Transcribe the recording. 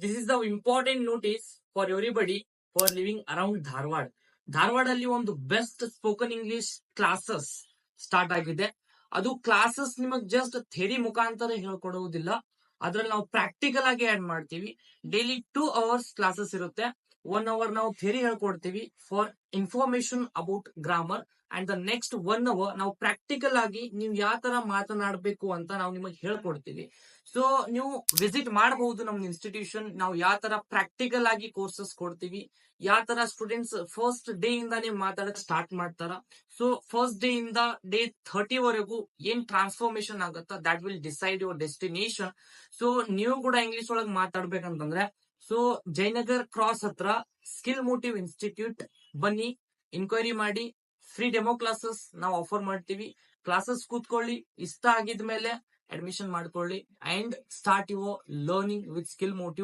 This is the important notice for everybody for living around Dharwad. ಧಾರವಾಡಲ್ಲಿ ಒಂದು best spoken English classes start ಆಗಿದೆ. ಅದು classes ನಿಮಗೆ just theory ಮುಖಾಂತರ ಹೇಳ್ಕೊಡುವುದಿಲ್ಲ, ಅದ್ರಲ್ಲಿ ನಾವು ಪ್ರಾಕ್ಟಿಕಲ್ ಆಗಿ ಆಡ್ ಮಾಡ್ತೀವಿ. ಡೈಲಿ 2 ಅವರ್ಸ್ ಕ್ಲಾಸಸ್ ಇರುತ್ತೆ. 1 ಅವರ್ ನಾವು ಥಿಯರಿ ಹೇಳ್ಕೊಡ್ತೀವಿ for information about grammar, and the next 1 hour ನಾವು ಪ್ರಾಕ್ಟಿಕಲ್ ಆಗಿ ನೀವು ಯಾವ ತರ ಮಾತನಾಡಬೇಕು ಅಂತ ನಾವು ನಿಮಗೆ ಹೇಳ್ಕೊಡ್ತೀವಿ. ಸೊ ನೀವು ವಿಸಿಟ್ ಮಾಡಬಹುದು ನಮ್ಮ ಇನ್ಸ್ಟಿಟ್ಯೂಷನ್. ನಾವು ಯಾವ ತರ ಪ್ರಾಕ್ಟಿಕಲ್ ಆಗಿ ಕೋರ್ಸಸ್ ಕೊಡ್ತೀವಿ, ಯಾವ ತರ ಸ್ಟೂಡೆಂಟ್ಸ್ ಫಸ್ಟ್ ಡೇ ಇಂದಾನೇ ಮಾತಾಡಕ್ ಸ್ಟಾರ್ಟ್ ಮಾಡ್ತಾರ. ಸೊ ಫಸ್ಟ್ ಡೇ ಇಂದ ಡೇ 30 ವರೆಗೂ ಏನ್ ಟ್ರಾನ್ಸ್ಫಾರ್ಮೇಶನ್ ಆಗುತ್ತಾ that will decide your destination. So ನೀವು ಕೂಡ ಇಂಗ್ಲಿಷ್ ಒಳಗೆ ಮಾತಾಡ್ಬೇಕಂತಂದ್ರೆ ಸೊ ಜಯನಗರ್ ಕ್ರಾಸ್ ಹತ್ರ ಸ್ಕಿಲ್ ಮೋಟಿವ್ ಇನ್ಸ್ಟಿಟ್ಯೂಟ್ ಬನ್ನಿ, ಇನ್ಕ್ವೈರಿ ಮಾಡಿ. ಫ್ರೀ ಡೆಮೋ ಕ್ಲಾಸಸ್ ನಾವು ಆಫರ್ ಮಾಡ್ತೀವಿ. ಕ್ಲಾಸಸ್ ಕೂತ್ಕೊಳ್ಳಿ, ಇಷ್ಟ ಆಗಿದ್ಮೇಲೆ ಅಡ್ಮಿಷನ್ ಮಾಡ್ಕೊಳ್ಳಿ and start your learning with skill motive.